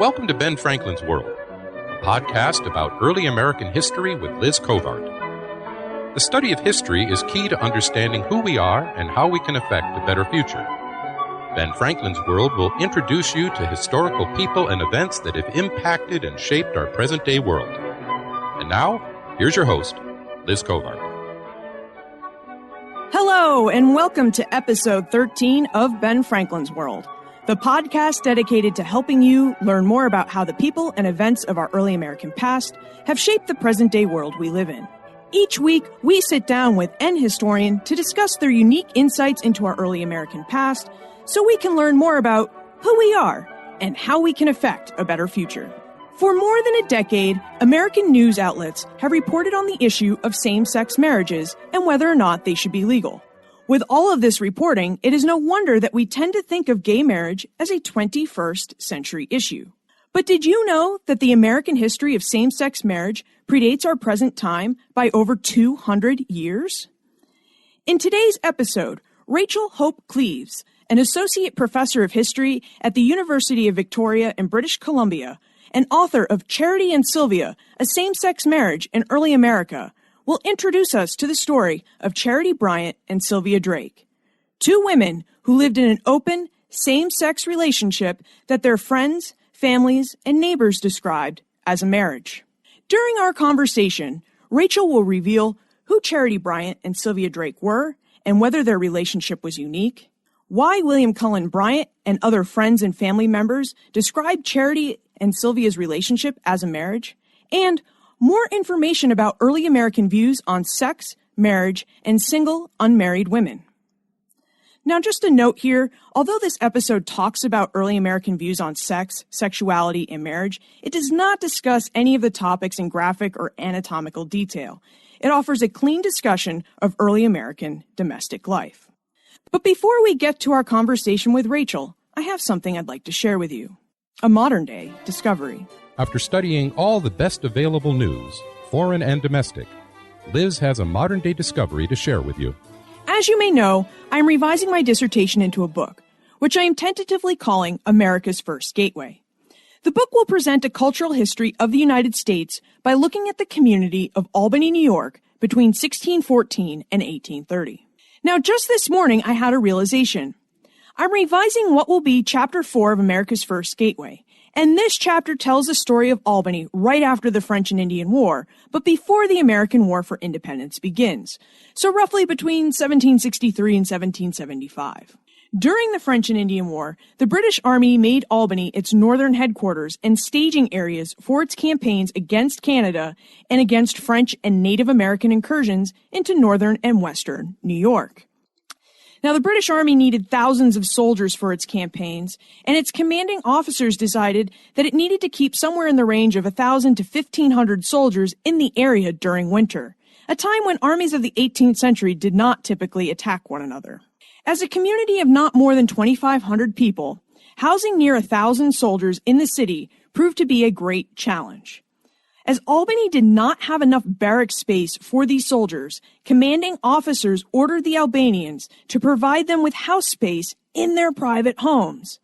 Welcome to Ben Franklin's World, a podcast about early American history with Liz Covart. The study of history is key to understanding who we are and how we can affect a better future. Ben Franklin's World will introduce you to historical people and events that have impacted and shaped our present-day world. And now, here's your host, Liz Covart. Hello, and welcome to episode 13 of Ben Franklin's World, the podcast dedicated to helping you learn more about how the people and events of our early American past have shaped the present-day world we live in. Each week, we sit down with an historian to discuss their unique insights into our early American past so we can learn more about who we are and how we can affect a better future. For more than a decade, American news outlets have reported on the issue of same-sex marriages and whether or not they should be legal. With all of this reporting, it is no wonder that we tend to think of gay marriage as a 21st century issue. But did you know that the American history of same-sex marriage predates our present time by over 200 years? In today's episode, Rachel Hope Cleves, an associate professor of history at the University of Victoria in British Columbia, and author of Charity and Sylvia, A Same-Sex Marriage in Early America, will introduce us to the story of Charity Bryant and Sylvia Drake, two women who lived in an open, same-sex relationship that their friends, families, and neighbors described as a marriage. During our conversation, Rachel will reveal who Charity Bryant and Sylvia Drake were and whether their relationship was unique, why William Cullen Bryant and other friends and family members described Charity and Sylvia's relationship as a marriage, and more information about early American views on sex, marriage, and single, unmarried women. Now, just a note here, although this episode talks about early American views on sex, sexuality, and marriage, it does not discuss any of the topics in graphic or anatomical detail. It offers a clean discussion of early American domestic life. But before we get to our conversation with Rachel, I have something I'd like to share with you. A modern-day discovery. After studying all the best available news, foreign and domestic, Liz has a modern-day discovery to share with you. As you may know, I am revising my dissertation into a book, which I am tentatively calling America's First Gateway. The book will present a cultural history of the United States by looking at the community of Albany, New York, between 1614 and 1830. Now, just this morning, I had a realization. I'm revising what will be Chapter 4 of America's First Gateway, and this chapter tells the story of Albany right after the French and Indian War, but before the American War for Independence begins, so roughly between 1763 and 1775. During the French and Indian War, the British Army made Albany its northern headquarters and staging areas for its campaigns against Canada and against French and Native American incursions into northern and western New York. Now, the British Army needed thousands of soldiers for its campaigns, and its commanding officers decided that it needed to keep somewhere in the range of 1,000 to 1,500 soldiers in the area during winter, a time when armies of the 18th century did not typically attack one another. As a community of not more than 2,500 people, housing near 1,000 soldiers in the city proved to be a great challenge. As Albany did not have enough barrack space for these soldiers, commanding officers ordered the Albanians to provide them with house space in their private homes.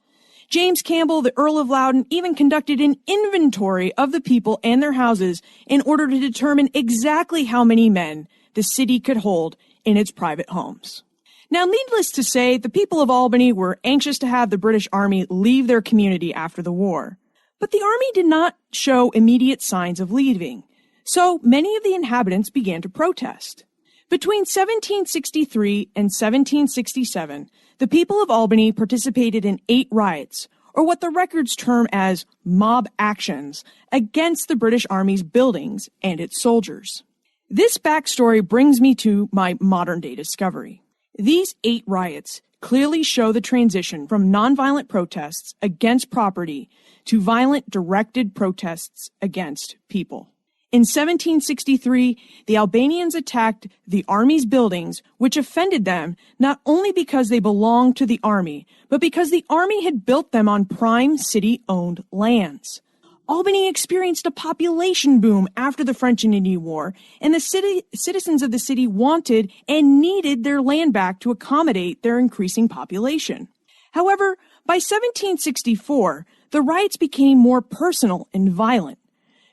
James Campbell, the Earl of Loudoun, even conducted an inventory of the people and their houses in order to determine exactly how many men the city could hold in its private homes. Now, needless to say, the people of Albany were anxious to have the British Army leave their community after the war. But the army did not show immediate signs of leaving, so many of the inhabitants began to protest. Between 1763 and 1767, the people of Albany participated in 8 riots, or what the records term as mob actions, against the British Army's buildings and its soldiers. This backstory brings me to my modern-day discovery. These 8 riots clearly show the transition from nonviolent protests against property to violent directed protests against people. In 1763, the Albanians attacked the army's buildings, which offended them not only because they belonged to the army, but because the army had built them on prime city-owned lands. Albany experienced a population boom after the French and Indian War, and the citizens of the city wanted and needed their land back to accommodate their increasing population. However, By 1764, the riots became more personal and violent.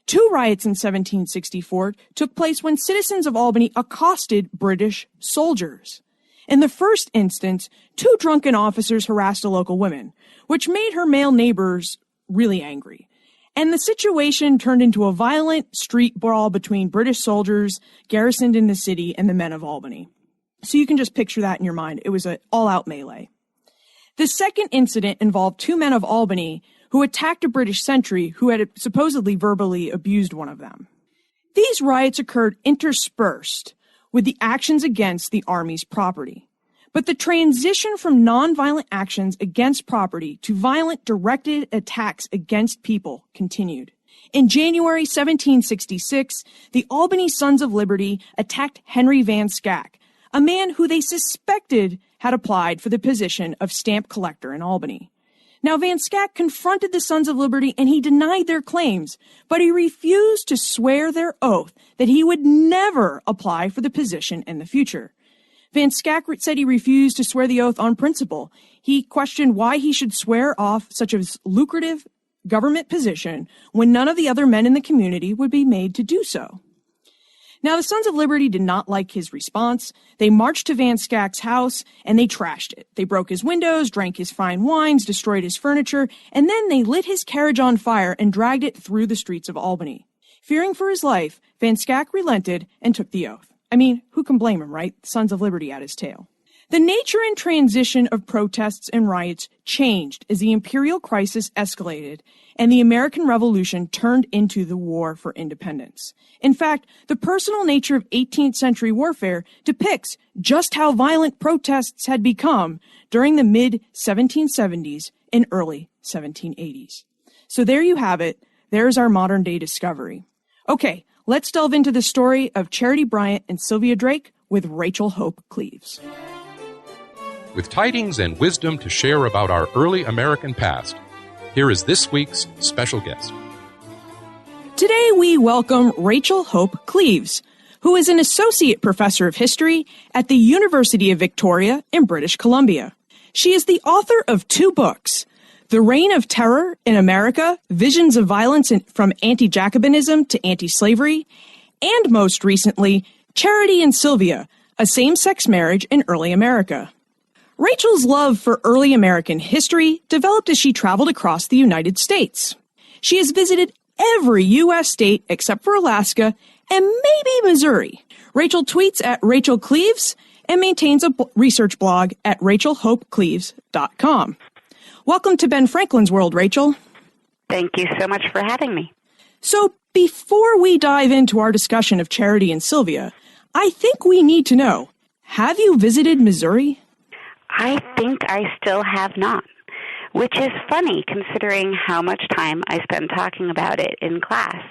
Two riots in 1764 took place when citizens of Albany accosted British soldiers. In the first instance, two drunken officers harassed a local woman, which made her male neighbors really angry. And the situation turned into a violent street brawl between British soldiers garrisoned in the city and the men of Albany. So you can just picture that in your mind. It was an all-out melee. The second incident involved two men of Albany who attacked a British sentry who had supposedly verbally abused one of them. These riots occurred interspersed with the actions against the Army's property. But the transition from nonviolent actions against property to violent directed attacks against people continued. In January 1766, the Albany Sons of Liberty attacked Henry Van Schack, a man who they suspected had applied for the position of stamp collector in Albany. Now, Van Schack confronted the Sons of Liberty and he denied their claims, but he refused to swear their oath that he would never apply for the position in the future. Van Schack said he refused to swear the oath on principle. He questioned why he should swear off such a lucrative government position when none of the other men in the community would be made to do so. Now, the Sons of Liberty did not like his response. They marched to Van Schack's house and they trashed it. They broke his windows, drank his fine wines, destroyed his furniture, and then they lit his carriage on fire and dragged it through the streets of Albany. Fearing for his life, Van Schack relented and took the oath. I mean, who can blame him, right? Sons of Liberty at his tail. The nature and transition of protests and riots changed as the imperial crisis escalated and the American Revolution turned into the War for Independence. In fact, the personal nature of 18th century warfare depicts just how violent protests had become during the mid-1770s and early 1780s. So there you have it. There's our modern day discovery. Okay, let's delve into the story of Charity Bryant and Sylvia Drake with Rachel Hope Cleves. With tidings and wisdom to share about our early American past, here is this week's special guest. Today we welcome Rachel Hope Cleves, who is an associate professor of history at the University of Victoria in British Columbia. She is the author of two books, The Reign of Terror in America, Visions of Violence from Anti-Jacobinism to Anti-Slavery, and most recently, Charity and Sylvia, A Same-Sex Marriage in Early America. Rachel's love for early American history developed as she traveled across the United States. She has visited every U.S. state except for Alaska and maybe Missouri. Rachel tweets at Rachel Cleves and maintains a research blog at rachelhopecleves.com. Welcome to Ben Franklin's World, Rachel. Thank you so much for having me. So before we dive into our discussion of Charity and Sylvia, I think we need to know, have you visited Missouri? I think I still have not, which is funny considering how much time I spend talking about it in class.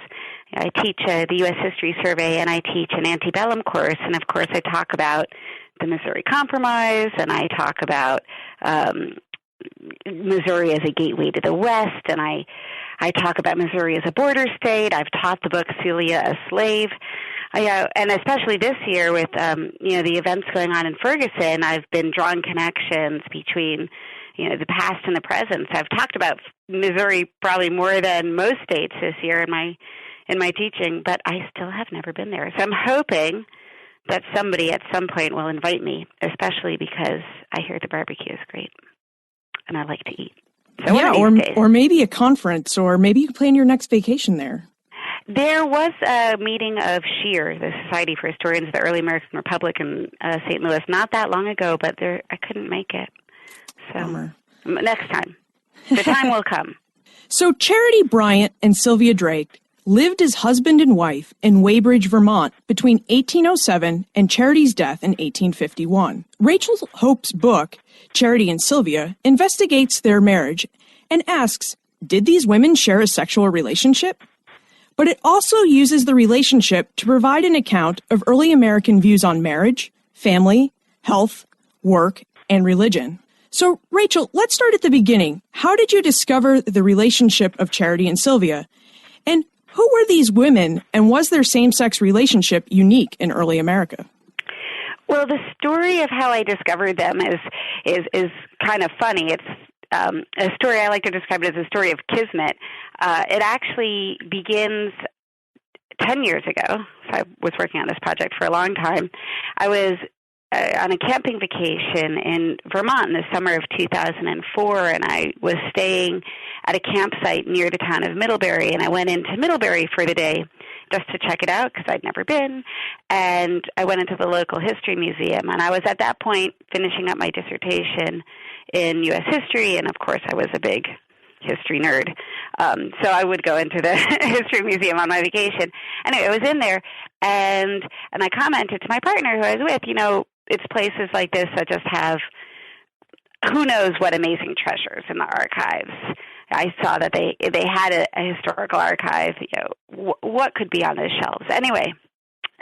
I teach the U.S. History Survey and I teach an antebellum course, and of course I talk about the Missouri Compromise and I talk about Missouri as a gateway to the West, and I talk about Missouri as a border state. I've taught the book Celia a Slave. And especially this year with, the events going on in Ferguson, I've been drawing connections between, the past and the present. So I've talked about Missouri probably more than most states this year in my teaching, but I still have never been there. So I'm hoping that somebody at some point will invite me, especially because I hear the barbecue is great and I like to eat. So yeah, or maybe a conference, or maybe you can plan your next vacation there. There was a meeting of SHEAR, the Society for Historians of the Early American Republic in St. Louis, not that long ago, but I couldn't make it. So Bummer. Next time. The time will come. So Charity Bryant and Sylvia Drake lived as husband and wife in Weybridge, Vermont between 1807 and Charity's death in 1851. Rachel Hope's book, Charity and Sylvia, investigates their marriage and asks, did these women share a sexual relationship? But it also uses the relationship to provide an account of early American views on marriage, family, health, work, and religion. So, Rachel, let's start at the beginning. How did you discover the relationship of Charity and Sylvia? And who were these women, and was their same-sex relationship unique in early America? Well, the story of how I discovered them is kind of funny. a story I like to describe it as a story of kismet. It actually begins 10 years ago. So I was working on this project for a long time. I was on a camping vacation in Vermont in the summer of 2004, and I was staying at a campsite near the town of Middlebury, and I went into Middlebury for the day just to check it out because I'd never been, and I went into the local history museum, and I was at that point finishing up my dissertation in U.S. history, and of course I was a big history nerd, so I would go into the history museum on my vacation. Anyway, I was in there, and I commented to my partner who I was with, it's places like this that just have who knows what amazing treasures in the archives. I saw that they had a historical archive. What could be on those shelves? Anyway,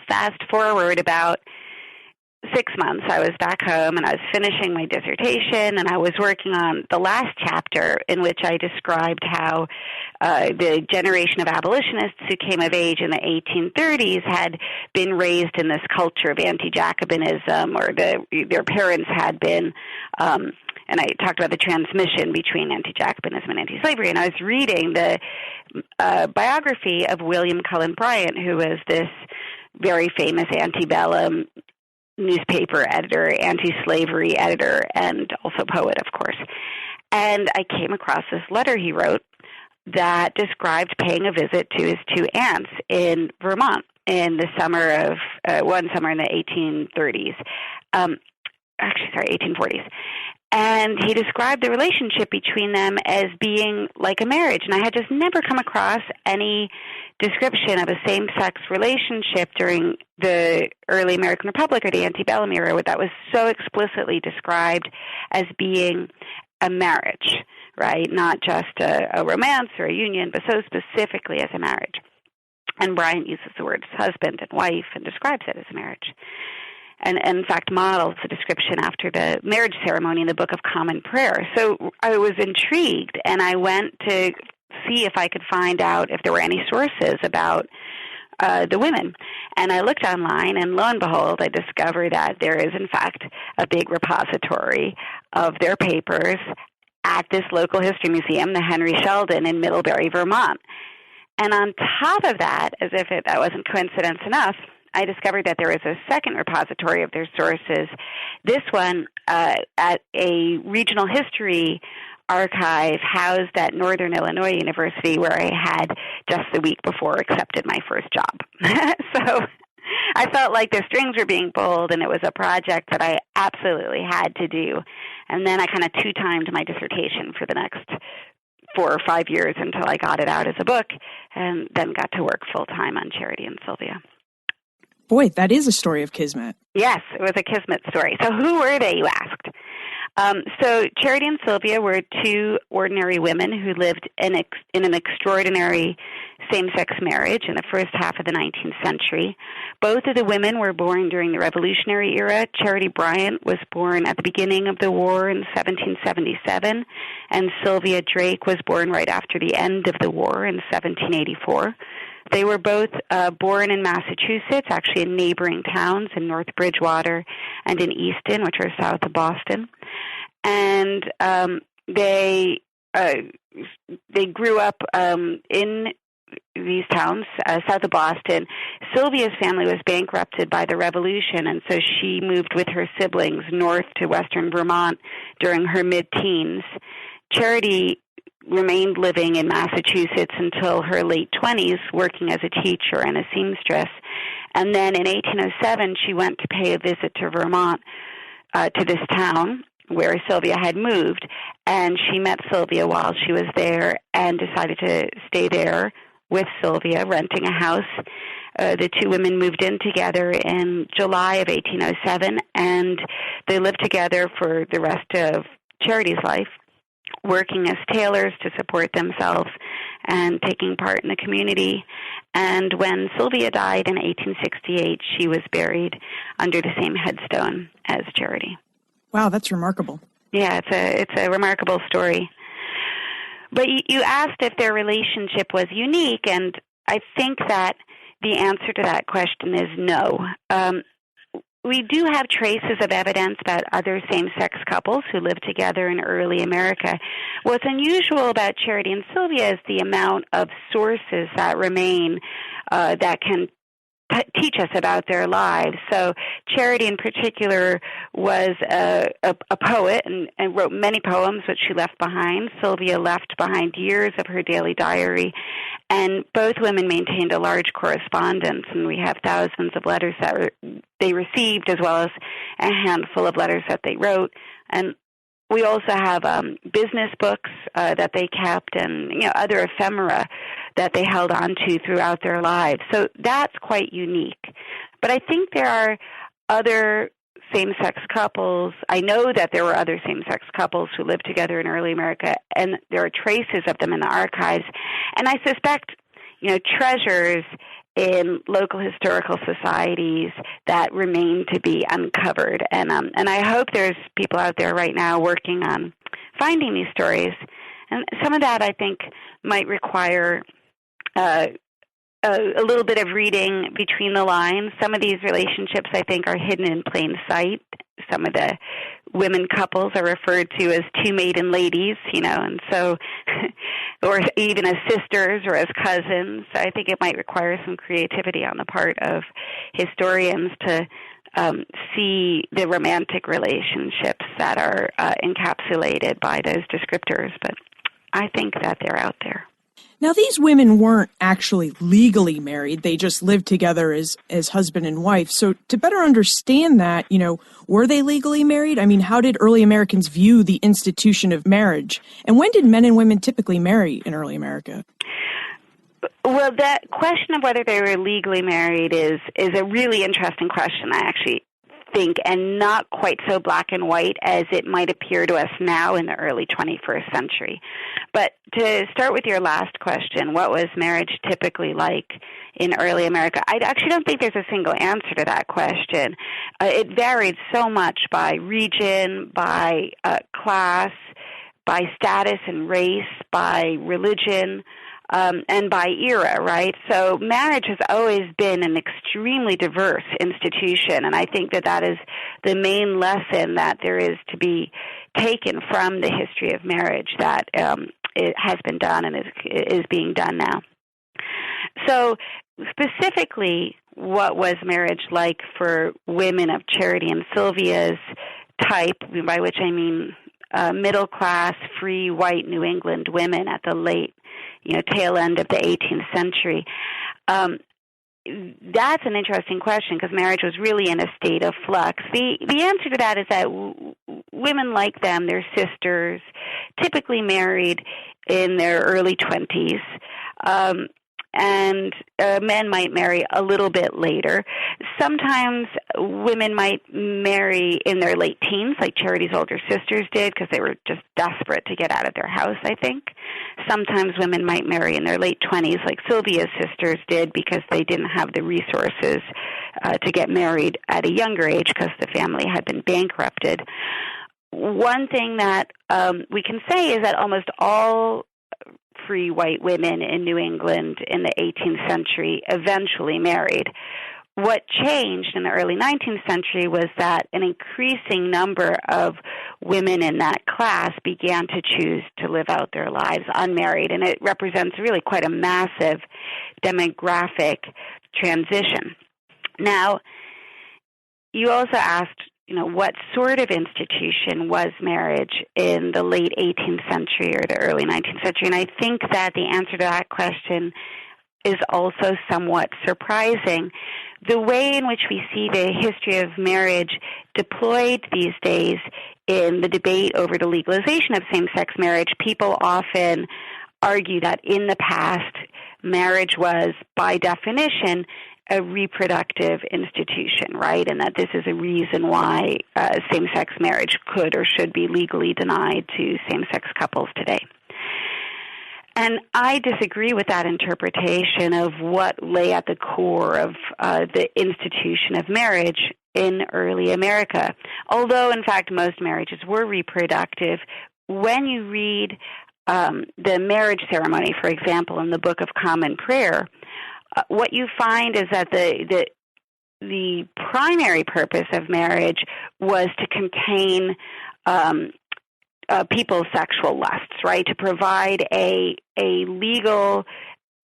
fast forward about 6 months, I was back home and I was finishing my dissertation, and I was working on the last chapter in which I described how the generation of abolitionists who came of age in the 1830s had been raised in this culture of anti-Jacobinism, or their parents had been, and I talked about the transmission between anti-Jacobinism and anti-slavery, and I was reading the biography of William Cullen Bryant, who was this very famous antebellum newspaper editor, anti-slavery editor, and also poet, of course. And I came across this letter he wrote that described paying a visit to his two aunts in Vermont in the summer of, one summer in the 1830s. 1840s. And he described the relationship between them as being like a marriage. And I had just never come across any description of a same-sex relationship during the early American Republic or the antebellum era that was so explicitly described as being a marriage, right? Not just a romance or a union, but so specifically as a marriage. And Bryant uses the words husband and wife and describes it as a marriage. And in fact models the description after the marriage ceremony in the Book of Common Prayer. So I was intrigued, and I went to see if I could find out if there were any sources about the women. And I looked online, and lo and behold, I discovered that there is, in fact, a big repository of their papers at this local history museum, the Henry Sheldon in Middlebury, Vermont. And on top of that, as if that wasn't coincidence enough, I discovered that there was a second repository of their sources, this one at a regional history archive housed at Northern Illinois University, where I had just the week before accepted my first job. So I felt like the strings were being pulled, and it was a project that I absolutely had to do. And then I kind of two-timed my dissertation for the next 4 or 5 years until I got it out as a book, and then got to work full-time on Charity and Sylvia. Boy, that is a story of kismet. Yes, it was a kismet story. So who were they, you asked? So Charity and Sylvia were two ordinary women who lived in an extraordinary same-sex marriage in the first half of the 19th century. Both of the women were born during the Revolutionary era. Charity Bryant was born at the beginning of the war in 1777, and Sylvia Drake was born right after the end of the war in 1784. They were both born in Massachusetts, actually in neighboring towns in North Bridgewater and in Easton, which are south of Boston. And they grew up in these towns south of Boston. Sylvia's family was bankrupted by the Revolution, and so she moved with her siblings north to western Vermont during her mid-teens. Charity remained living in Massachusetts until her late 20s, working as a teacher and a seamstress. And then in 1807, she went to pay a visit to Vermont, to this town where Sylvia had moved. And she met Sylvia while she was there and decided to stay there with Sylvia, renting a house. The two women moved in together in July of 1807, and they lived together for the rest of Charity's life, working as tailors to support themselves and taking part in the community. And when Sylvia died in 1868, she was buried under the same headstone as Charity. Wow, that's remarkable. Yeah, it's a remarkable story. But you asked if their relationship was unique, and I think that the answer to that question is no. we do have traces of evidence about other same-sex couples who lived together in early America. What's unusual about Charity and Sylvia is the amount of sources that remain that can teach us about their lives. So Charity in particular was a poet and wrote many poems, which she left behind. Sylvia left behind years of her daily diary. And both women maintained a large correspondence, and we have thousands of letters that they received, as well as a handful of letters that they wrote. And we also have business books that they kept, and other ephemera that they held on to throughout their lives. So that's quite unique. But I think there are other same-sex couples. I know that there were other same-sex couples who lived together in early America, and there are traces of them in the archives. And I suspect, treasures in local historical societies that remain to be uncovered. And I hope there's people out there right now working on finding these stories. And some of that, I think, might require a little bit of reading between the lines. Some of these relationships, I think, are hidden in plain sight. Some of the women couples are referred to as two maiden ladies, and so, or even as sisters or as cousins. So I think it might require some creativity on the part of historians to see the romantic relationships that are encapsulated by those descriptors. But I think that they're out there. Now, these women weren't actually legally married. They just lived together as husband and wife. So to better understand that, were they legally married? I mean, how did early Americans view the institution of marriage? And when did men and women typically marry in early America? Well, that question of whether they were legally married is a really interesting question, I actually think, and not quite so black and white as it might appear to us now in the early 21st century. But to start with your last question, what was marriage typically like in early America? I actually don't think there's a single answer to that question. It varied so much by region, by class, by status and race, by religion, and by era, right? So marriage has always been an extremely diverse institution, and I think that is the main lesson that there is to be taken from the history of marriage that it has been done and is being done now. So specifically, what was marriage like for women of Charity and Sylvia's type, by which I mean middle-class, free, white New England women at the late tail end of the 18th century. That's an interesting question because marriage was really in a state of flux. The answer to that is that women like them, their sisters, typically married in their early 20s. And men might marry a little bit later. Sometimes women might marry in their late teens, like Charity's older sisters did, because they were just desperate to get out of their house, I think. Sometimes women might marry in their late 20s, like Sylvia's sisters did, because they didn't have the resources to get married at a younger age because the family had been bankrupted. One thing that we can say is that almost all free white women in New England in the 18th century eventually married. What changed in the early 19th century was that an increasing number of women in that class began to choose to live out their lives unmarried, and it represents really quite a massive demographic transition. Now, you also asked, what sort of institution was marriage in the late 18th century or the early 19th century? And I think that the answer to that question is also somewhat surprising. The way in which we see the history of marriage deployed these days in the debate over the legalization of same-sex marriage, people often argue that in the past, marriage was, by definition, a reproductive institution, right? And that this is a reason why same-sex marriage could or should be legally denied to same-sex couples today. And I disagree with that interpretation of what lay at the core of the institution of marriage in early America. Although, in fact, most marriages were reproductive, when you read the marriage ceremony, for example, in the Book of Common Prayer, what you find is that the the primary purpose of marriage was to contain people's sexual lusts, right? To provide a legal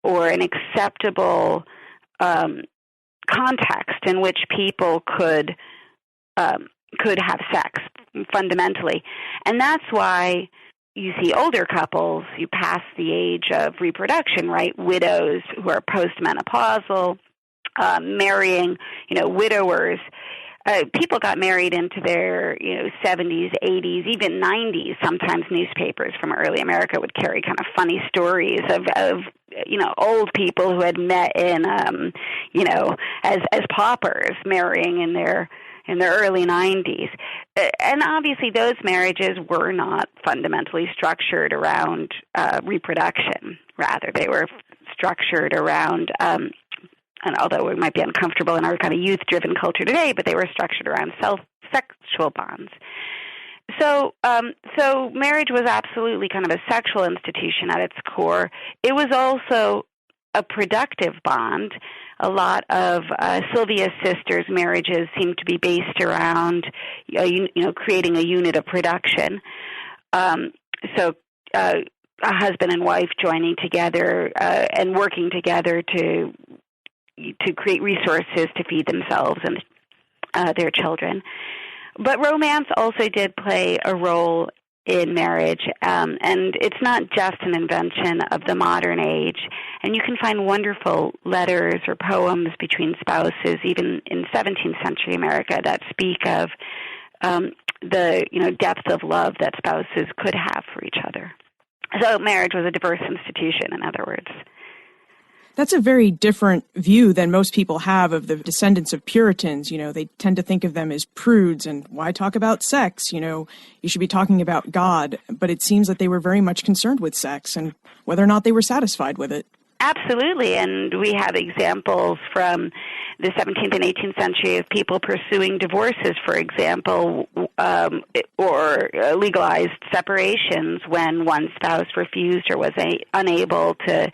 or an acceptable context in which people could have sex fundamentally. And that's why you see older couples, you pass the age of reproduction, right? Widows who are postmenopausal, marrying, widowers. People got married into their, 70s, 80s, even 90s. Sometimes newspapers from early America would carry kind of funny stories of old people who had met in, as paupers marrying in their early 90s. And obviously those marriages were not fundamentally structured around reproduction. Rather, they were structured around, and although it might be uncomfortable in our kind of youth-driven culture today, but they were structured around sexual bonds. So marriage was absolutely kind of a sexual institution at its core. It was also a productive bond. A lot of Sylvia's sisters' marriages seem to be based around, creating a unit of production. So a husband and wife joining together and working together to create resources to feed themselves and their children. But romance also did play a role in marriage, and it's not just an invention of the modern age. And you can find wonderful letters or poems between spouses, even in 17th century America, that speak of the depth of love that spouses could have for each other. So marriage was a diverse institution, in other words. That's a very different view than most people have of the descendants of Puritans. They tend to think of them as prudes, and why talk about sex? You should be talking about God. But it seems that they were very much concerned with sex and whether or not they were satisfied with it. Absolutely, and we have examples from the 17th and 18th century of people pursuing divorces, for example, or legalized separations when one spouse refused or was unable to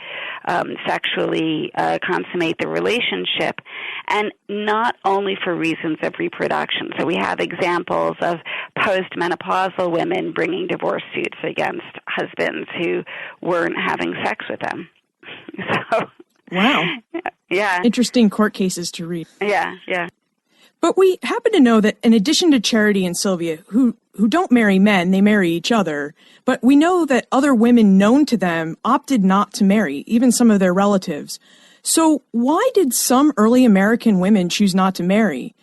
sexually consummate the relationship, and not only for reasons of reproduction. So we have examples of postmenopausal women bringing divorce suits against husbands who weren't having sex with them. So, wow. Yeah. Interesting court cases to read. Yeah. But we happen to know that in addition to Charity and Sylvia, who don't marry men, they marry each other, but we know that other women known to them opted not to marry, even some of their relatives. So why did some early American women choose not to marry?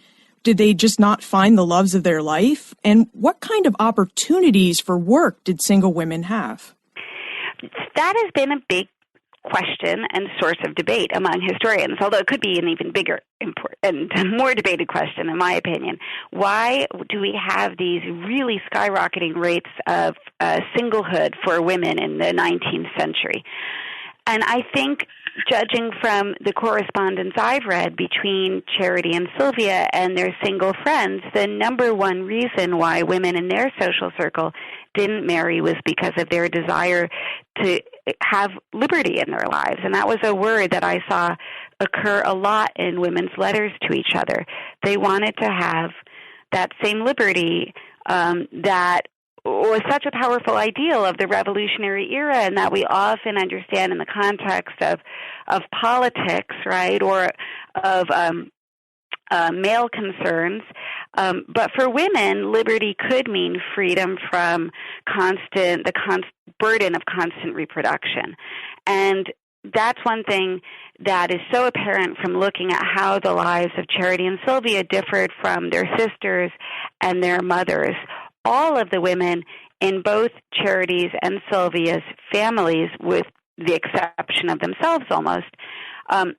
Did they just not find the loves of their life? And what kind of opportunities for work did single women have? That has been a big question and source of debate among historians, although it could be an even bigger and more debated question, in my opinion. Why do we have these really skyrocketing rates of singlehood for women in the 19th century? And I think, judging from the correspondence I've read between Charity and Sylvia and their single friends, the number one reason why women in their social circle didn't marry was because of their desire to have liberty in their lives. And that was a word that I saw occur a lot in women's letters to each other. They wanted to have that same liberty that was such a powerful ideal of the Revolutionary era, and that we often understand in the context of politics, right, or of male concerns. But for women, liberty could mean freedom from the burden of constant reproduction. And that's one thing that is so apparent from looking at how the lives of Charity and Sylvia differed from their sisters and their mothers. All of the women in both Charity's and Sylvia's families, with the exception of themselves almost,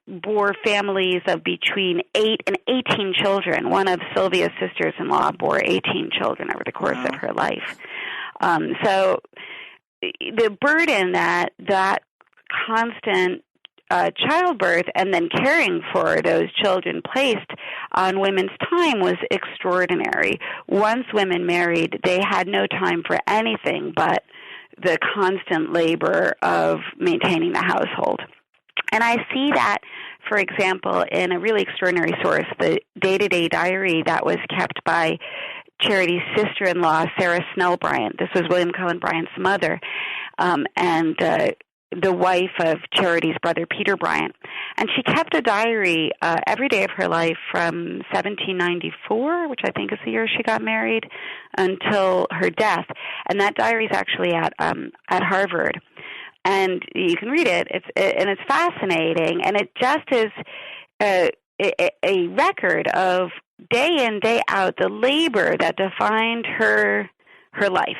bore families of between 8 and 18 children. One of Sylvia's sisters-in-law bore 18 children over the course of her life. So the burden that constant childbirth and then caring for those children placed on women's time was extraordinary. Once women married, they had no time for anything but the constant labor of maintaining the household. And I see that for example, in a really extraordinary source, the day-to-day diary that was kept by Charity's sister-in-law, Sarah Snell Bryant. This was William Cullen Bryant's mother, and the wife of Charity's brother, Peter Bryant. And she kept a diary every day of her life from 1794, which I think is the year she got married, until her death. And that diary is actually at Harvard. And you can read it, and it's fascinating. And it just is a record of day in, day out, the labor that defined her life.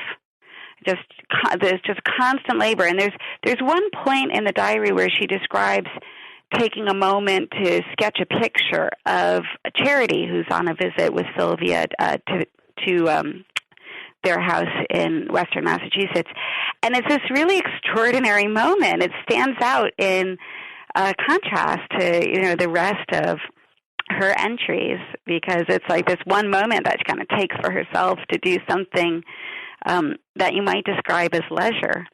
There's just constant labor. And there's one point in the diary where she describes taking a moment to sketch a picture of Charity, who's on a visit with Sylvia to their house in Western Massachusetts. And it's this really extraordinary moment. It stands out in contrast to, the rest of her entries, because it's like this one moment that she kind of takes for herself to do something that you might describe as leisure.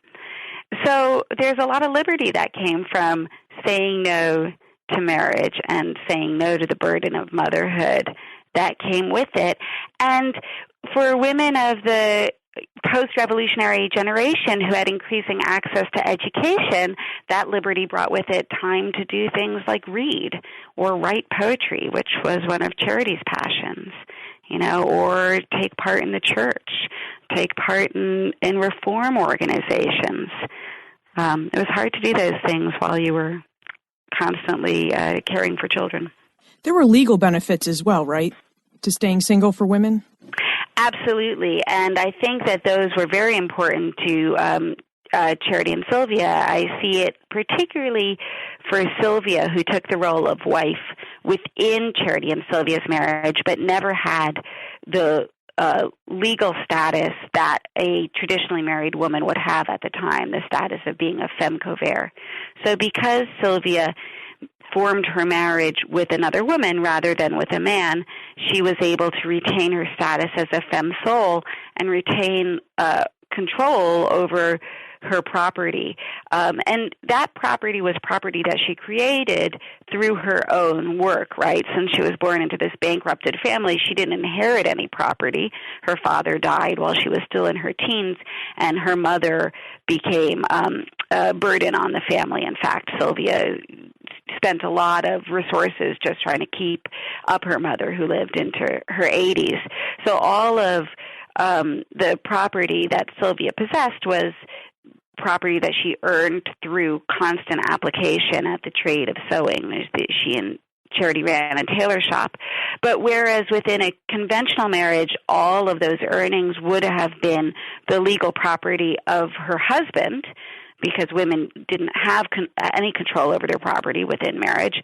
So there's a lot of liberty that came from saying no to marriage and saying no to the burden of motherhood that came with it. And for women of the post-revolutionary generation who had increasing access to education, that liberty brought with it time to do things like read or write poetry, which was one of Charity's passions, or take part in the church, take part in reform organizations. It was hard to do those things while you were constantly caring for children. There were legal benefits as well, right, to staying single for women? Absolutely, and I think that those were very important to Charity and Sylvia. I see it particularly for Sylvia, who took the role of wife within Charity and Sylvia's marriage, but never had the legal status that a traditionally married woman would have at the time, the status of being a femme covert. So because Sylvia formed her marriage with another woman rather than with a man, she was able to retain her status as a femme sole and retain control over her property. And that property was property that she created through her own work, right? Since she was born into this bankrupted family, she didn't inherit any property. Her father died while she was still in her teens, and her mother became a burden on the family. In fact, Sylvia spent a lot of resources just trying to keep up her mother, who lived into her 80s. So all of the property that Sylvia possessed was property that she earned through constant application at the trade of sewing. She and Charity ran a tailor shop. But whereas within a conventional marriage, all of those earnings would have been the legal property of her husband, because women didn't have any control over their property within marriage,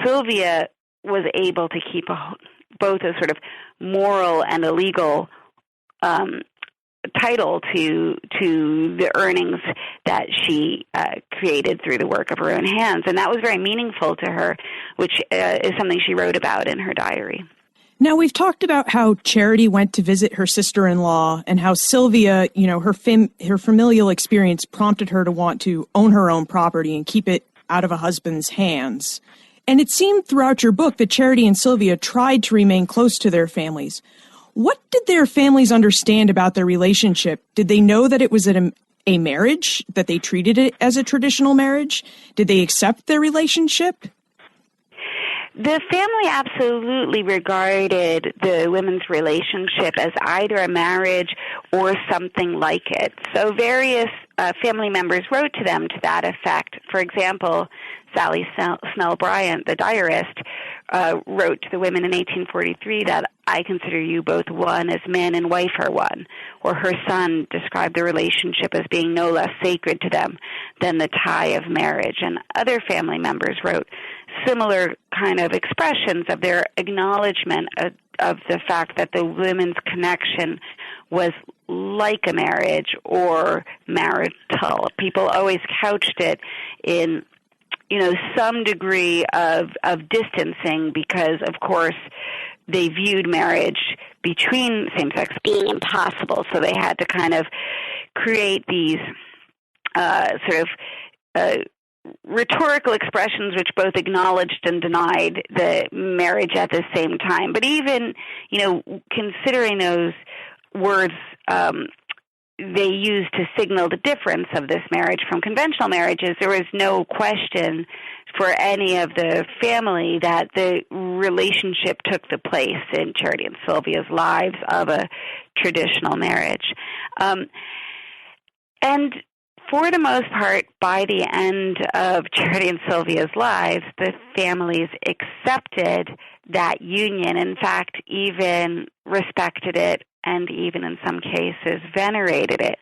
Sylvia was able to keep both a sort of moral and a legal title to the earnings that she created through the work of her own hands. And that was very meaningful to her, which is something she wrote about in her diary. Now, we've talked about how Charity went to visit her sister-in-law and how Sylvia, her familial experience prompted her to want to own her own property and keep it out of a husband's hands. And it seemed throughout your book that Charity and Sylvia tried to remain close to their families. What did their families understand about their relationship? Did they know that it was a marriage, that they treated it as a traditional marriage? Did they accept their relationship? The family absolutely regarded the women's relationship as either a marriage or something like it. So various family members wrote to them to that effect. For example, Sally Snell Bryant, the diarist, wrote to the women in 1843 that I consider you both one as man and wife are one. Or her son described the relationship as being no less sacred to them than the tie of marriage. And other family members wrote similar kind of expressions of their acknowledgement of the fact that the women's connection was like a marriage or marital. People always couched it in some degree of distancing because, of course, they viewed marriage between same-sex being impossible. So they had to kind of create these rhetorical expressions which both acknowledged and denied the marriage at the same time. But even, considering those words they used to signal the difference of this marriage from conventional marriages, there was no question for any of the family that the relationship took the place in Charity and Sylvia's lives of a traditional marriage. And for the most part, by the end of Charity and Sylvia's lives, the families accepted that union, in fact, even respected it, and even in some cases venerated it.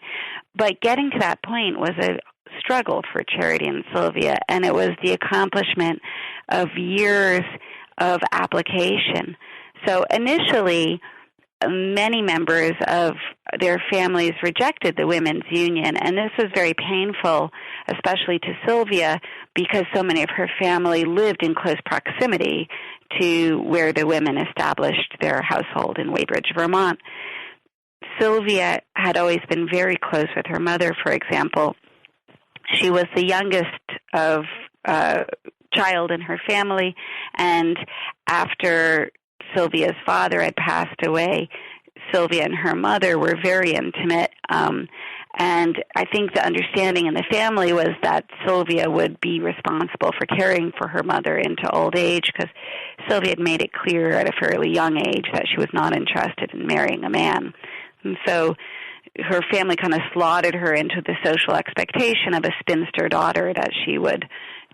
But getting to that point was a struggle for Charity and Sylvia, and it was the accomplishment of years of application. So initially, many members of their families rejected the women's union, and this was very painful, especially to Sylvia, because so many of her family lived in close proximity to where the women established their household in Weybridge, Vermont. Sylvia had always been very close with her mother, for example. She was the youngest of child in her family, and after Sylvia's father had passed away, Sylvia and her mother were very intimate, and I think the understanding in the family was that Sylvia would be responsible for caring for her mother into old age, because Sylvia had made it clear at a fairly young age that she was not interested in marrying a man. And so her family kind of slotted her into the social expectation of a spinster daughter, that she would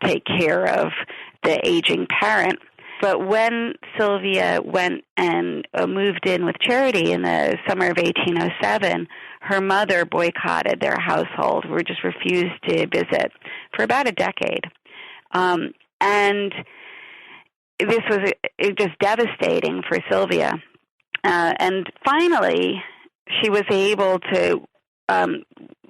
take care of the aging parent. But when Sylvia went and moved in with Charity in the summer of 1807, her mother boycotted their household, or just refused to visit for about a decade. And this was just devastating for Sylvia. And finally, she was able to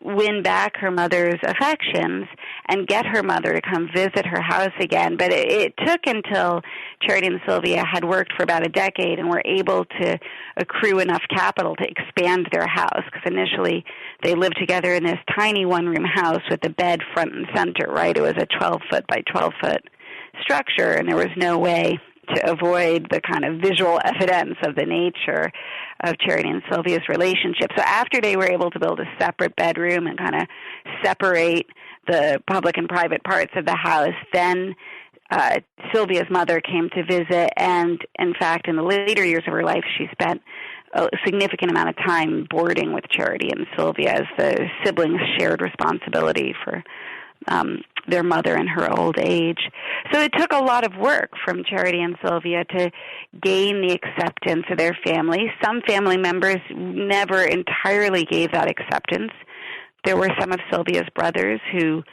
win back her mother's affections and get her mother to come visit her house again. But it took until Charity and Sylvia had worked for about a decade and were able to accrue enough capital to expand their house, because initially they lived together in this tiny one-room house with the bed front and center, right? It was a 12-foot by 12-foot structure, and there was no way to avoid the kind of visual evidence of the nature of Charity and Sylvia's relationship. So after they were able to build a separate bedroom and kind of separate the public and private parts of the house, then Sylvia's mother came to visit, and in fact, in the later years of her life, she spent a significant amount of time boarding with Charity and Sylvia, as the siblings shared responsibility for their mother in her old age. So it took a lot of work from Charity and Sylvia to gain the acceptance of their family. Some family members never entirely gave that acceptance. There were some of Sylvia's brothers who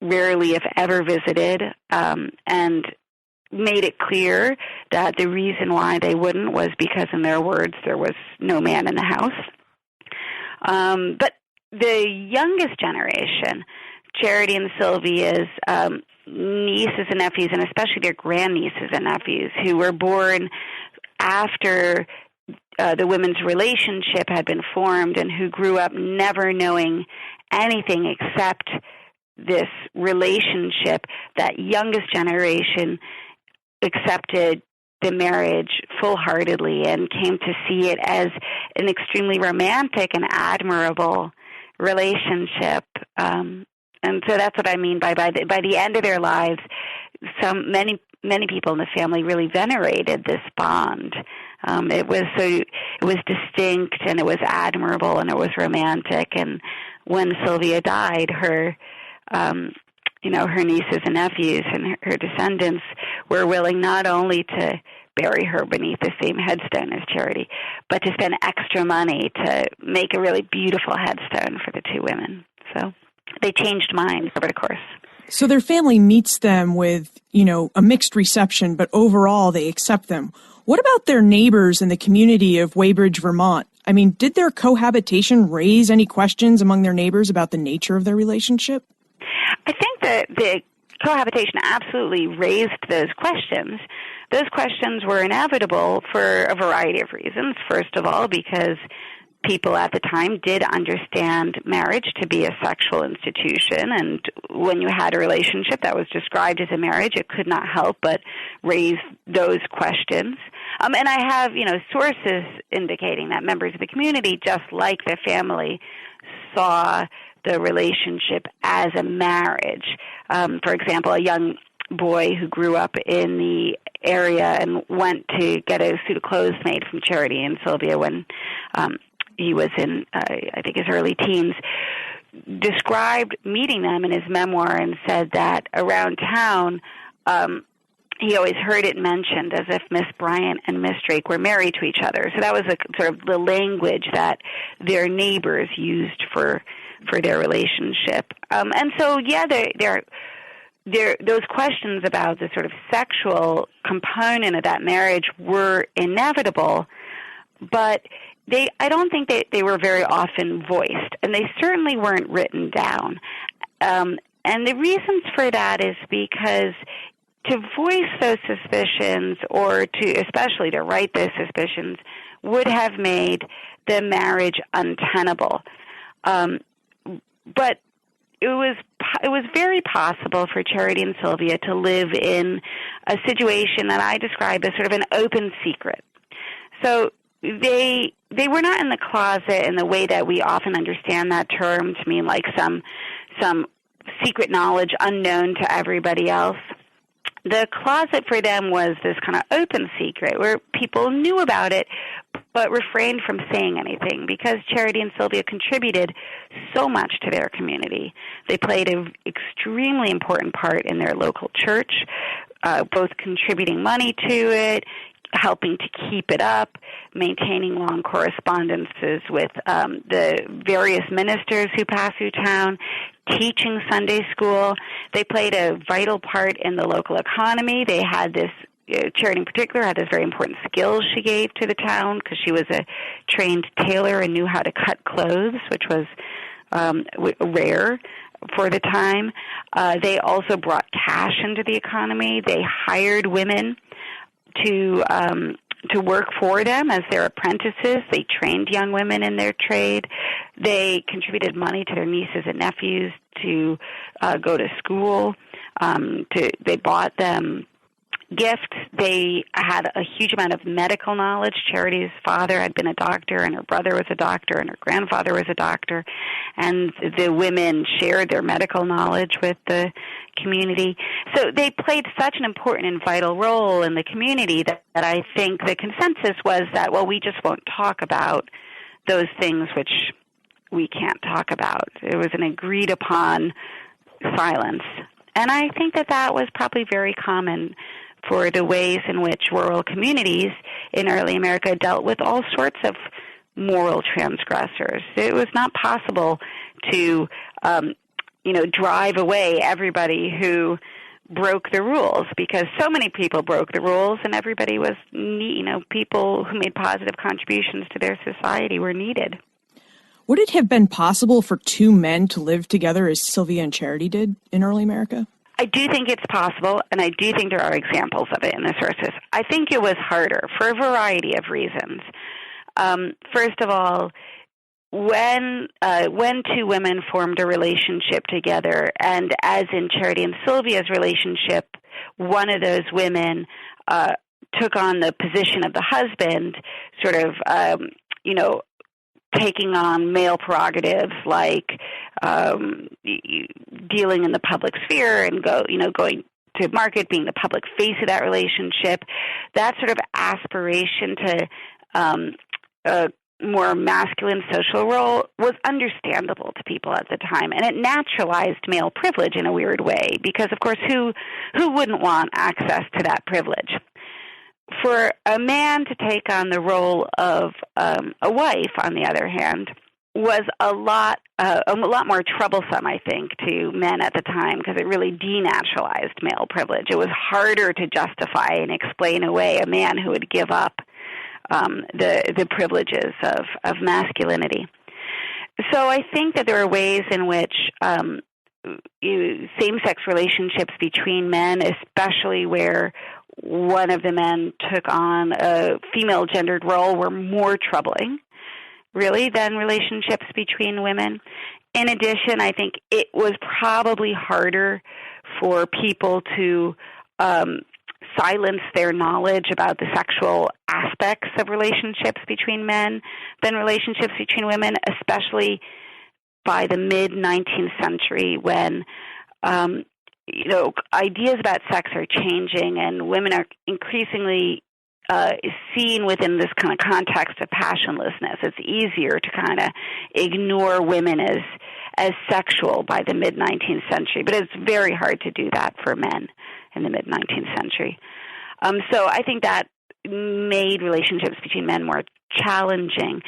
rarely, if ever, visited, and made it clear that the reason why they wouldn't was because, in their words, there was no man in the house. But the youngest generation, Charity and Sylvia's nieces and nephews, and especially their grandnieces and nephews, who were born after the women's relationship had been formed, and who grew up never knowing anything except this relationship, that youngest generation accepted the marriage full-heartedly and came to see it as an extremely romantic and admirable relationship. And so that's what I mean by the end of their lives, many people in the family really venerated this bond. It was distinct, and it was admirable, and it was romantic. And when Sylvia died, her nieces and nephews and her descendants were willing not only to bury her beneath the same headstone as Charity, but to spend extra money to make a really beautiful headstone for the two women. So they changed minds over the course. So their family meets them with, a mixed reception, but overall they accept them. What about their neighbors in the community of Weybridge, Vermont? I mean, did their cohabitation raise any questions among their neighbors about the nature of their relationship? I think that the cohabitation absolutely raised those questions. Those questions were inevitable for a variety of reasons. First of all, because people at the time did understand marriage to be a sexual institution, and when you had a relationship that was described as a marriage, it could not help but raise those questions. And I have, sources indicating that members of the community, just like the family, saw the relationship as a marriage. For example, a young boy who grew up in the area and went to get a suit of clothes made from charity in Sylvia when he was in, I think, his early teens, described meeting them in his memoir and said that around town he always heard it mentioned as if Miss Bryant and Miss Drake were married to each other. So that was sort of the language that their neighbors used for their relationship. And so, those questions about the sort of sexual component of that marriage were inevitable, but I don't think they were very often voiced, and they certainly weren't written down. And the reasons for that is because to voice those suspicions, or especially to write those suspicions, would have made the marriage untenable. But it was very possible for Charity and Sylvia to live in a situation that I describe as sort of an open secret. So they were not in the closet in the way that we often understand that term to mean like some secret knowledge unknown to everybody else. The closet for them was this kind of open secret where people knew about it but refrained from saying anything because Charity and Sylvia contributed so much to their community. They played an extremely important part in their local church, both contributing money to it, helping to keep it up, maintaining long correspondences with the various ministers who pass through town, teaching Sunday school. They played a vital part in the local economy. They had this, Charity in particular, had this very important skill she gave to the town because she was a trained tailor and knew how to cut clothes, which was rare for the time. They also brought cash into the economy. They hired women to work for them as their apprentices. They trained young women in their trade. They contributed money to their nieces and nephews to go to school. They bought them gifts. They had a huge amount of medical knowledge. Charity's father had been a doctor, and her brother was a doctor, and her grandfather was a doctor. And the women shared their medical knowledge with the community. So they played such an important and vital role in the community that I think the consensus was that, well, we just won't talk about those things which we can't talk about. It was an agreed upon silence. And I think that was probably very common for the ways in which rural communities in early America dealt with all sorts of moral transgressors. It was not possible to, drive away everybody who broke the rules because so many people broke the rules and everybody was, people who made positive contributions to their society were needed. Would it have been possible for two men to live together as Sylvia and Charity did in early America? I do think it's possible, and I do think there are examples of it in the sources. I think it was harder for a variety of reasons. First of all, when two women formed a relationship together, and as in Charity and Sylvia's relationship, one of those women took on the position of the husband, sort of, taking on male prerogatives like dealing in the public sphere and going to market, being the public face of that relationship. That sort of aspiration to a more masculine social role was understandable to people at the time, and it naturalized male privilege in a weird way because, of course, who wouldn't want access to that privilege? For a man to take on the role of a wife, on the other hand, was a lot more troublesome, I think, to men at the time because it really denaturalized male privilege. It was harder to justify and explain away a man who would give up the privileges of masculinity. So I think that there are ways in which same-sex relationships between men, especially where one of the men took on a female-gendered role, were more troubling. really, than relationships between women. In addition, I think it was probably harder for people to silence their knowledge about the sexual aspects of relationships between men than relationships between women, especially by the mid-19th century when ideas about sex are changing and women are increasingly seen within this kind of context of passionlessness. It's easier to kind of ignore women as sexual by the mid-19th century, but it's very hard to do that for men in the mid-19th century. So I think that made relationships between men more challenging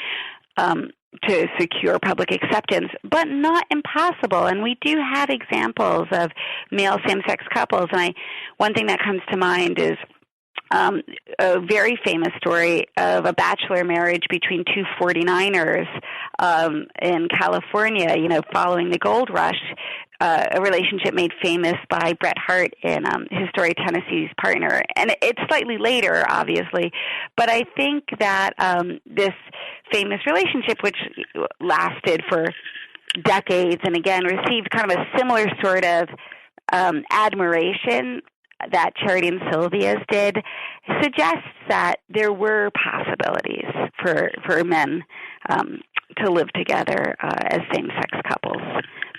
to secure public acceptance, but not impossible. And we do have examples of male same-sex couples. And one thing that comes to mind is a very famous story of a bachelor marriage between two 49ers in California, following the gold rush, a relationship made famous by Bret Hart in his story, Tennessee's Partner. And it's slightly later, obviously, but I think that this famous relationship, which lasted for decades and again received kind of a similar sort of admiration that Charity and Sylvia's did, suggests that there were possibilities for men to live together as same-sex couples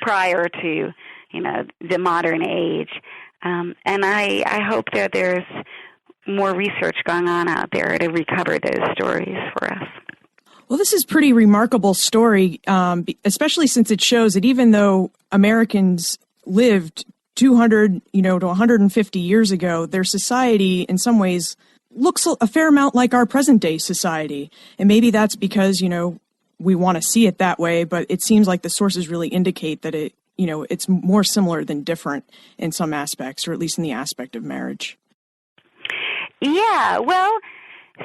prior to, the modern age. And I hope that there's more research going on out there to recover those stories for us. Well, this is a pretty remarkable story, especially since it shows that even though Americans lived 200, to 150 years ago, their society in some ways looks a fair amount like our present day society. And maybe that's because, we want to see it that way, but it seems like the sources really indicate that it's more similar than different in some aspects, or at least in the aspect of marriage. Yeah, well,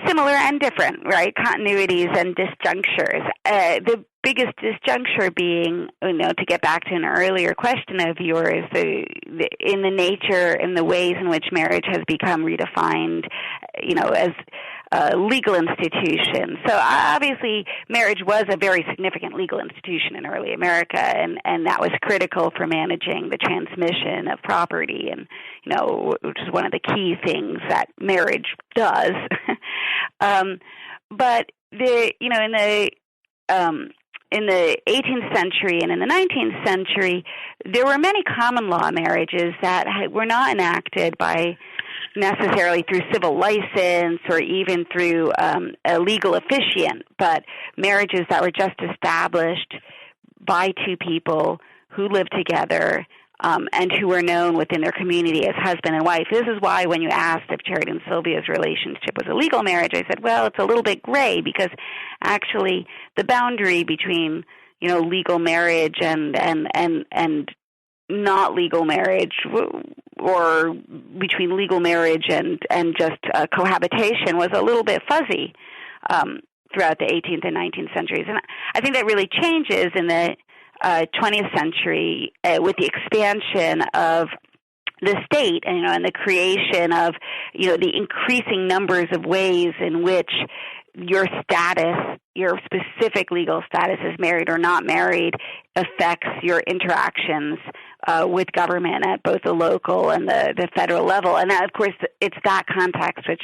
similar and different, right? Continuities and disjunctures. The biggest disjuncture being, to get back to an earlier question of yours, in the nature and the ways in which marriage has become redefined, as a legal institution. So obviously, marriage was a very significant legal institution in early America, and that was critical for managing the transmission of property, and which is one of the key things that marriage does. But in the 18th century and in the 19th century, there were many common law marriages that were not enacted by necessarily through civil license or even through a legal officiant, but marriages that were just established by two people who lived together and who were known within their community as husband and wife. This is why when you asked if Charity and Sylvia's relationship was a legal marriage, I said, well, it's a little bit gray, because actually the boundary between, legal marriage and not legal marriage, or between legal marriage and just cohabitation, was a little bit fuzzy throughout the 18th and 19th centuries. And I think that really changes in the 20th century with the expansion of the state and the creation of, the increasing numbers of ways in which your status, your specific legal status as married or not married, affects your interactions with government at both the local and the federal level. And that, of course, it's that context which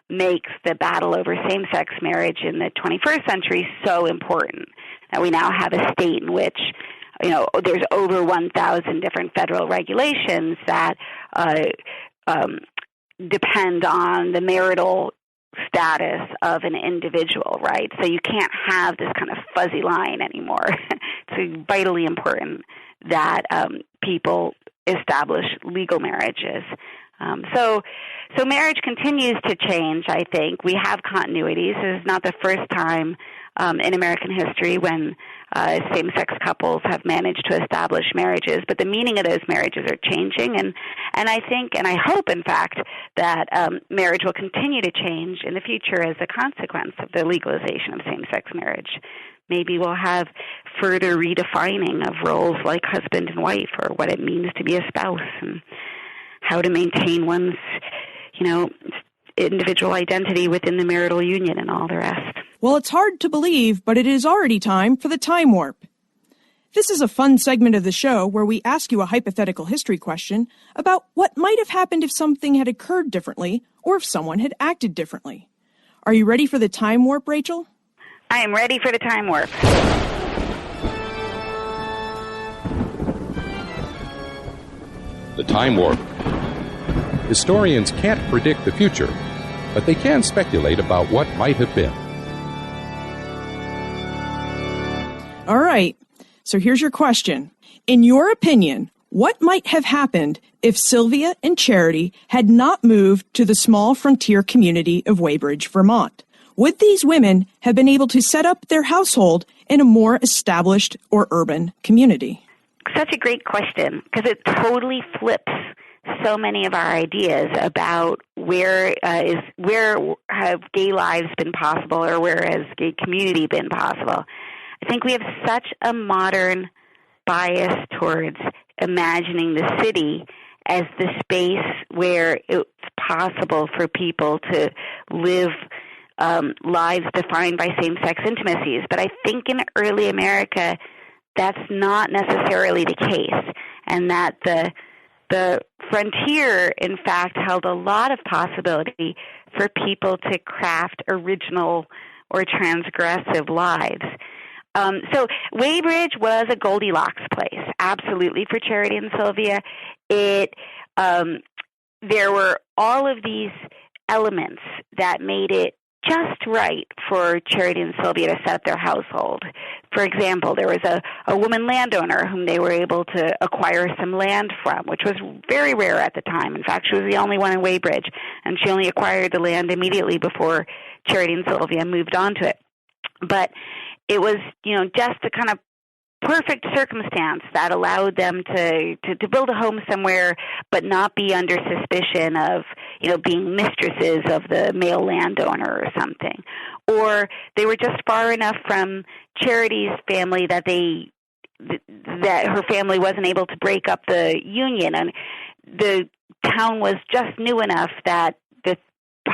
makes the battle over same-sex marriage in the 21st century so important. That we now have a state in which, there's over 1,000 different federal regulations that depend on the marital status of an individual, right? So you can't have this kind of fuzzy line anymore. It's vitally important that people establish legal marriages. So marriage continues to change, I think. We have continuities. This is not the first time in American history when same-sex couples have managed to establish marriages, but the meaning of those marriages are changing, and I think, and I hope, in fact, that marriage will continue to change in the future as a consequence of the legalization of same-sex marriage. Maybe we'll have further redefining of roles like husband and wife, or what it means to be a spouse, and how to maintain one's, individual identity within the marital union and all the rest. Well, it's hard to believe, but it is already time for the Time Warp. This is a fun segment of the show where we ask you a hypothetical history question about what might have happened if something had occurred differently or if someone had acted differently. Are you ready for the Time Warp, Rachel? I am ready for the Time Warp. The Time Warp. Historians can't predict the future, but they can speculate about what might have been. All right, so here's your question. In your opinion, what might have happened if Sylvia and Charity had not moved to the small frontier community of Weybridge, Vermont? Would these women have been able to set up their household in a more established or urban community? Such a great question, because it totally flips so many of our ideas about where have gay lives been possible or where has gay community been possible. I think we have such a modern bias towards imagining the city as the space where it's possible for people to live lives defined by same-sex intimacies. But I think in early America, that's not necessarily the case, and that the frontier, in fact, held a lot of possibility for people to craft original or transgressive lives. So Weybridge was a Goldilocks place, absolutely, for Charity and Sylvia. There were all of these elements that made it just right for Charity and Sylvia to set up their household. For example, there was a woman landowner whom they were able to acquire some land from, which was very rare at the time. In fact, she was the only one in Weybridge, and she only acquired the land immediately before Charity and Sylvia moved on to it. But it was, just a kind of perfect circumstance that allowed them to build a home somewhere but not be under suspicion of, being mistresses of the male landowner or something. Or they were just far enough from Charity's family that her family wasn't able to break up the union, and the town was just new enough that the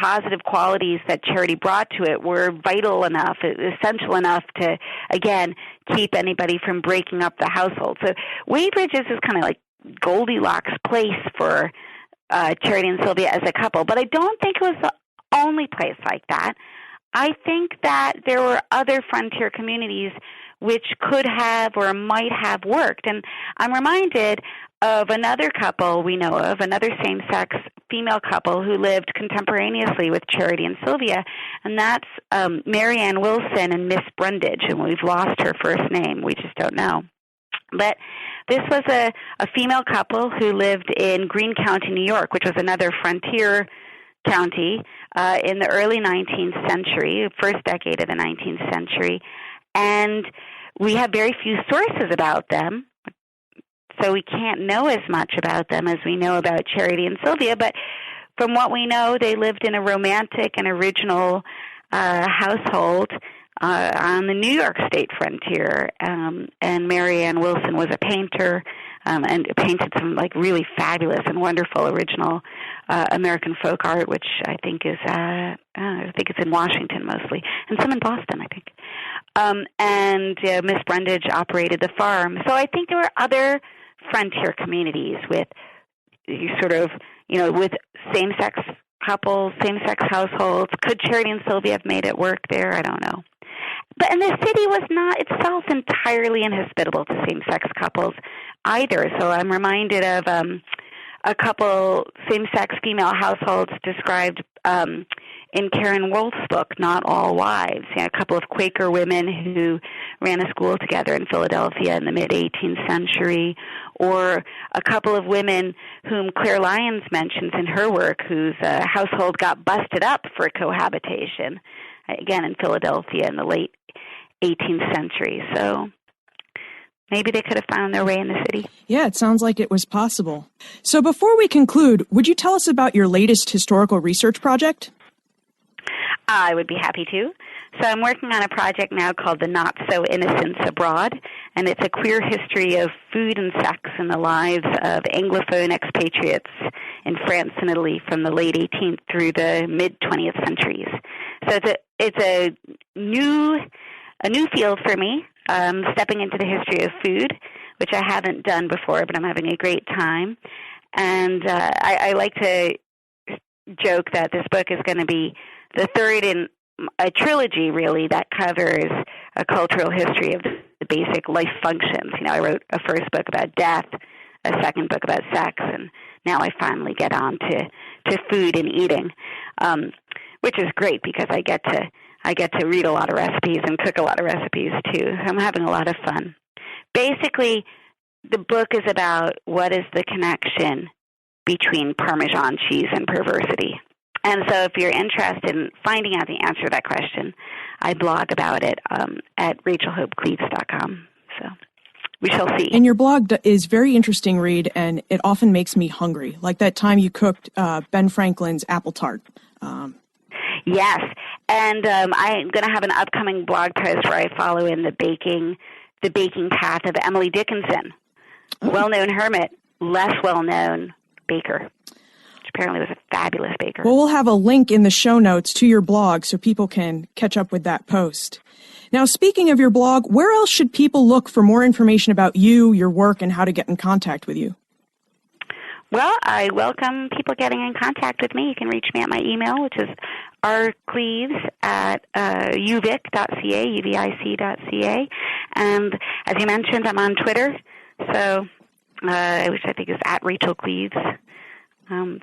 positive qualities that Charity brought to it were vital enough, essential enough to, again, keep anybody from breaking up the household. So Weybridge is this kind of like Goldilocks place for Charity and Sylvia as a couple. But I don't think it was the only place like that. I think that there were other frontier communities which could have or might have worked. And I'm reminded of another couple we know of, another same-sex female couple who lived contemporaneously with Charity and Sylvia, and that's Mary Ann Wilson and Miss Brundage, and we've lost her first name. We just don't know. But this was a female couple who lived in Greene County, New York, which was another frontier county in the early 19th century, first decade of the 19th century. And we have very few sources about them, so we can't know as much about them as we know about Charity and Sylvia. But from what we know, they lived in a romantic and original household on the New York State frontier. And Mary Ann Wilson was a painter and painted some really fabulous and wonderful original American folk art, which I think is it's in Washington mostly, and some in Boston, I think. And Miss Brundage operated the farm. So I think there were other frontier communities with with same-sex couples, same-sex households. Could Charity and Sylvia have made it work there? I don't know. And the city was not itself entirely inhospitable to same-sex couples either. So I'm reminded of a couple same-sex female households described in Karen Wolf's book, Not All Wives, a couple of Quaker women who ran a school together in Philadelphia in the mid-18th century, or a couple of women whom Claire Lyons mentions in her work, whose household got busted up for cohabitation, again in Philadelphia in the late 18th century. So maybe they could have found their way in the city. Yeah, it sounds like it was possible. So before we conclude, would you tell us about your latest historical research project? I would be happy to. So I'm working on a project now called The Not So Innocents Abroad, and it's a queer history of food and sex in the lives of Anglophone expatriates in France and Italy from the late 18th through the mid-20th centuries. So it's a new field for me, stepping into the history of food, which I haven't done before, but I'm having a great time. And I like to joke that this book is going to be the third in a trilogy, really, that covers a cultural history of the basic life functions. I wrote a first book about death, a second book about sex, and now I finally get on to food and eating, which is great because I get to read a lot of recipes and cook a lot of recipes too. So I'm having a lot of fun. Basically, the book is about what is the connection between Parmesan cheese and perversity. And so if you're interested in finding out the answer to that question, I blog about it at rachelhopecleves.com. So we shall see. And your blog is very interesting read, and it often makes me hungry, like that time you cooked Ben Franklin's apple tart. Yes, and I'm going to have an upcoming blog post where I follow in the baking path of Emily Dickinson, well-known hermit, less well-known baker. Apparently was a fabulous baker. Well, we'll have a link in the show notes to your blog so people can catch up with that post. Now, speaking of your blog, where else should people look for more information about you, your work, and how to get in contact with you? Well, I welcome people getting in contact with me. You can reach me at my email, which is rcleves@uvic.ca, uvic.ca. And as you mentioned, I'm on Twitter, so which I think is at Rachel Cleves.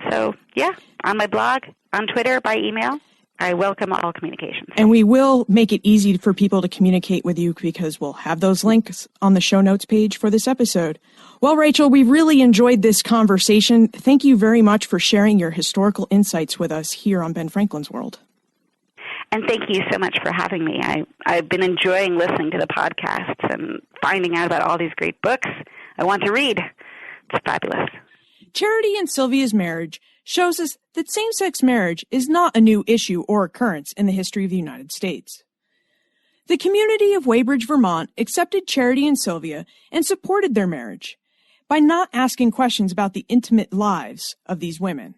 So, yeah, on my blog, on Twitter, by email. I welcome all communications. And we will make it easy for people to communicate with you because we'll have those links on the show notes page for this episode. Well, Rachel, we really enjoyed this conversation. Thank you very much for sharing your historical insights with us here on Ben Franklin's World. And thank you so much for having me. I've been enjoying listening to the podcasts and finding out about all these great books I want to read. It's fabulous. Charity and Sylvia's marriage shows us that same-sex marriage is not a new issue or occurrence in the history of the United States. The community of Weybridge, Vermont accepted Charity and Sylvia and supported their marriage by not asking questions about the intimate lives of these women.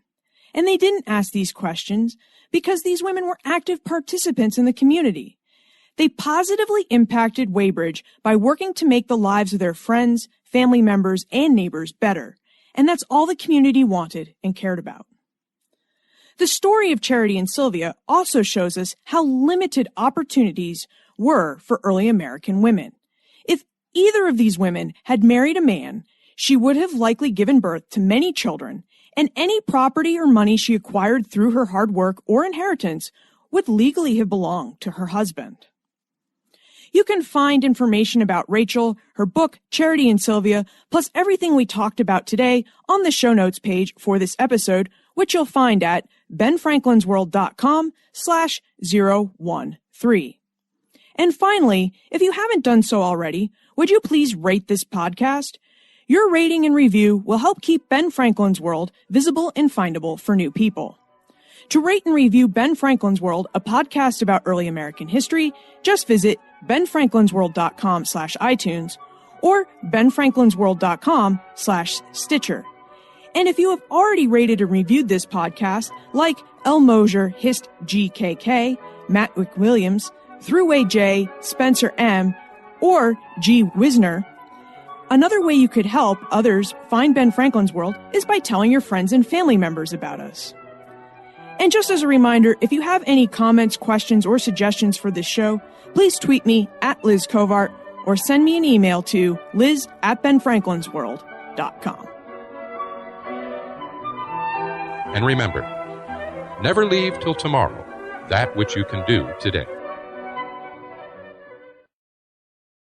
And they didn't ask these questions because these women were active participants in the community. They positively impacted Weybridge by working to make the lives of their friends, family members, and neighbors better. And that's all the community wanted and cared about. The story of Charity and Sylvia also shows us how limited opportunities were for early American women. If either of these women had married a man, she would have likely given birth to many children, and any property or money she acquired through her hard work or inheritance would legally have belonged to her husband. You can find information about Rachel, her book, Charity and Sylvia, plus everything we talked about today on the show notes page for this episode, which you'll find at benfranklinsworld.com/013. And finally, if you haven't done so already, would you please rate this podcast? Your rating and review will help keep Ben Franklin's World visible and findable for new people. To rate and review Ben Franklin's World, a podcast about early American history, just visit benfranklinsworld.com/iTunes or benfranklinsworld.com/Stitcher. And if you have already rated and reviewed this podcast, like L. Mosier, Hist GKK, Matt Williams, Thruway J, Spencer M, or G. Wisner, another way you could help others find Ben Franklin's World is by telling your friends and family members about us. And just as a reminder, if you have any comments, questions, or suggestions for this show, please tweet me at Liz Covart or send me an email to liz@benfranklinsworld.com. And remember, never leave till tomorrow that which you can do today.